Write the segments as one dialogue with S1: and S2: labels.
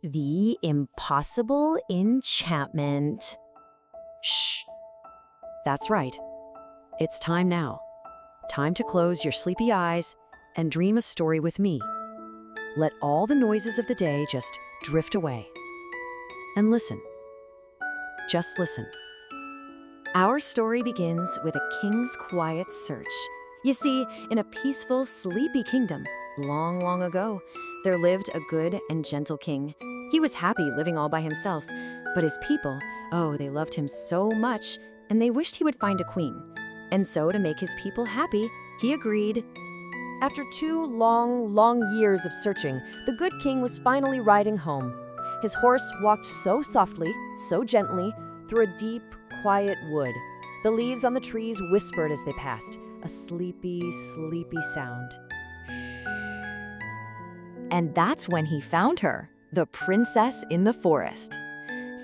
S1: The Impossible Enchantment. Shh. That's right. It's time now. Time to close your sleepy eyes and dream a story with me. Let all the noises of the day just drift away. And listen. Just listen. Our story begins with a king's quiet search. You see, in a peaceful, sleepy kingdom, long, long ago, there lived a good and gentle king. He was happy living all by himself, but his people, oh, they loved him so much, and they wished he would find a queen. And so, to make his people happy, he agreed. After 2 long, long years of searching, the good king was finally riding home. His horse walked so softly, so gently, through a deep, quiet wood. The leaves on the trees whispered as they passed, a sleepy, sleepy sound. And that's when he found her, the princess in the forest.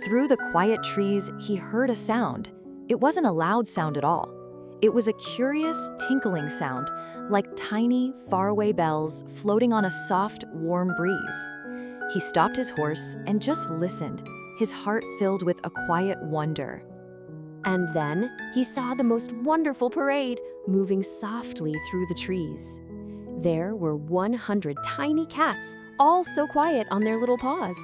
S1: Through the quiet trees, he heard a sound. It wasn't a loud sound at all. It was a curious, tinkling sound, like tiny, faraway bells floating on a soft, warm breeze. He stopped his horse and just listened, his heart filled with a quiet wonder. And then he saw the most wonderful parade moving softly through the trees. There were 100 tiny cats, all so quiet on their little paws,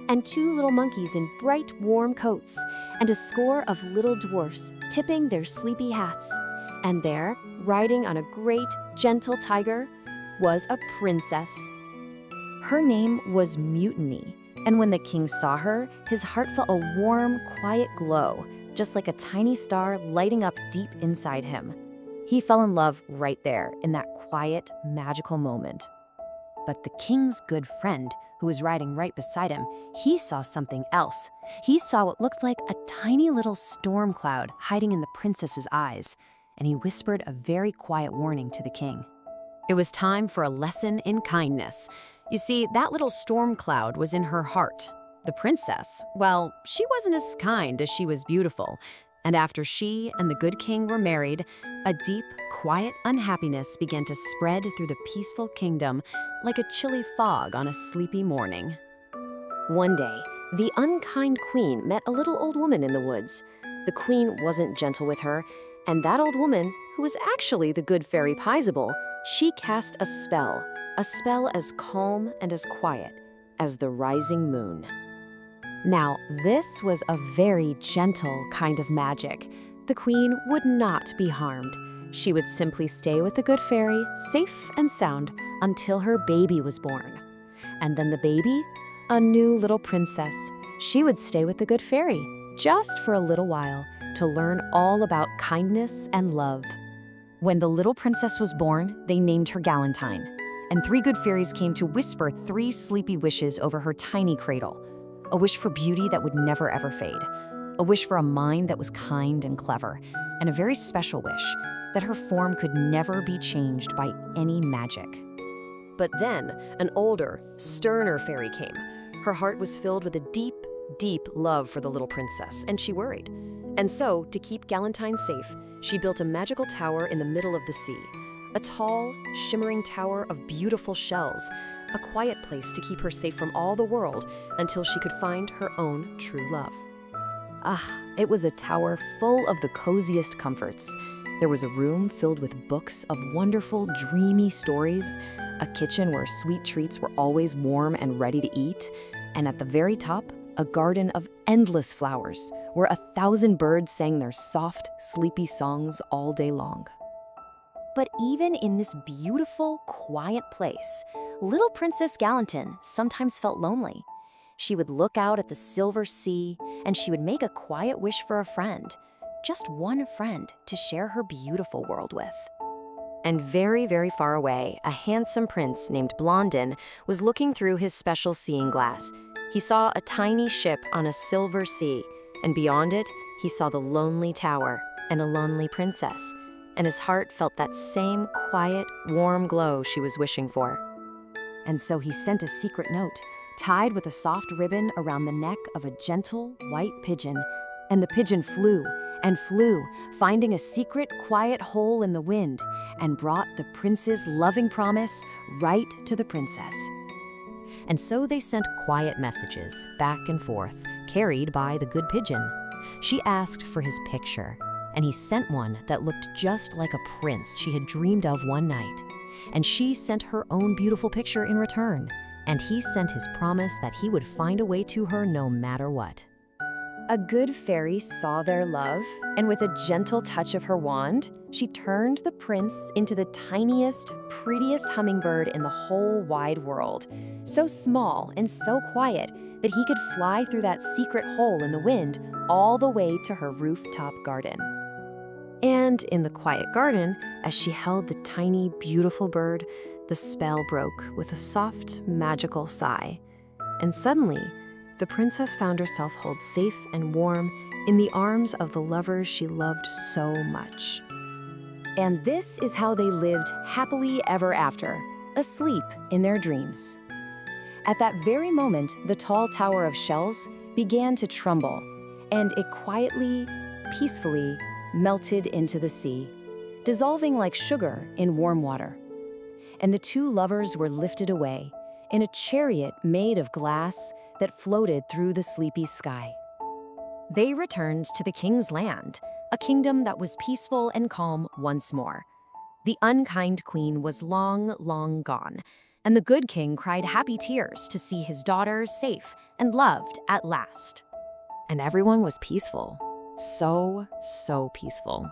S1: and 2 little monkeys in bright, warm coats, and a score of little dwarfs tipping their sleepy hats. And there, riding on a great, gentle tiger, was a princess. Her name was Mutiny, and when the king saw her, his heart felt a warm, quiet glow, just like a tiny star lighting up deep inside him. He fell in love right there, in that quiet, magical moment. But the king's good friend, who was riding right beside him, he saw something else. He saw what looked like a tiny little storm cloud hiding in the princess's eyes, and he whispered a very quiet warning to the king. It was time for a lesson in kindness. You see, that little storm cloud was in her heart. The princess, well, she wasn't as kind as she was beautiful. And after she and the good king were married, a deep, quiet unhappiness began to spread through the peaceful kingdom like a chilly fog on a sleepy morning. One day, the unkind queen met a little old woman in the woods. The queen wasn't gentle with her, and that old woman, who was actually the good fairy Impossible, she cast a spell as calm and as quiet as the rising moon. Now, this was a very gentle kind of magic. The queen would not be harmed. She would simply stay with the good fairy, safe and sound, until her baby was born. And then the baby, a new little princess, she would stay with the good fairy, just for a little while, to learn all about kindness and love. When the little princess was born, they named her Gallentine, and 3 good fairies came to whisper 3 sleepy wishes over her tiny cradle. A wish for beauty that would never ever fade, a wish for a mind that was kind and clever, and a very special wish that her form could never be changed by any magic. But then, an older, sterner fairy came. Her heart was filled with a deep, deep love for the little princess, and she worried. And so, to keep Gallentine safe, she built a magical tower in the middle of the sea. A tall, shimmering tower of beautiful shells, a quiet place to keep her safe from all the world until she could find her own true love. It was a tower full of the coziest comforts. There was a room filled with books of wonderful, dreamy stories, a kitchen where sweet treats were always warm and ready to eat, and at the very top, a garden of endless flowers where 1,000 birds sang their soft, sleepy songs all day long. But even in this beautiful, quiet place, little Princess Gallentine sometimes felt lonely. She would look out at the silver sea, and she would make a quiet wish for a friend, just one friend to share her beautiful world with. And very, very far away, a handsome prince named Blondon was looking through his special seeing glass. He saw a tiny ship on a silver sea, and beyond it, he saw the lonely tower and a lonely princess, and his heart felt that same quiet, warm glow she was wishing for. And so he sent a secret note, tied with a soft ribbon around the neck of a gentle, white pigeon, and the pigeon flew and flew, finding a secret, quiet hole in the wind, and brought the prince's loving promise right to the princess. And so they sent quiet messages back and forth, carried by the good pigeon. She asked for his picture, and he sent one that looked just like a prince she had dreamed of one night. And she sent her own beautiful picture in return, and he sent his promise that he would find a way to her no matter what. A good fairy saw their love, and with a gentle touch of her wand, she turned the prince into the tiniest, prettiest hummingbird in the whole wide world, so small and so quiet that he could fly through that secret hole in the wind all the way to her rooftop garden. And in the quiet garden, as she held the tiny, beautiful bird, the spell broke with a soft, magical sigh. And suddenly, the princess found herself held safe and warm in the arms of the lovers she loved so much. And this is how they lived happily ever after, asleep in their dreams. At that very moment, the tall tower of shells began to tremble, and it quietly, peacefully melted into the sea, dissolving like sugar in warm water. And the two lovers were lifted away in a chariot made of glass that floated through the sleepy sky. They returned to the king's land, a kingdom that was peaceful and calm once more. The unkind queen was long, long gone, and the good king cried happy tears to see his daughter safe and loved at last. And everyone was peaceful, so peaceful.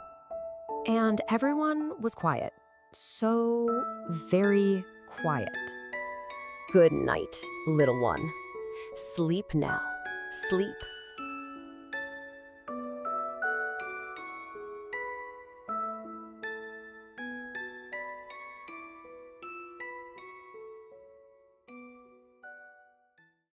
S1: And everyone was quiet, so very quiet. Good night, little one. Sleep now, sleep.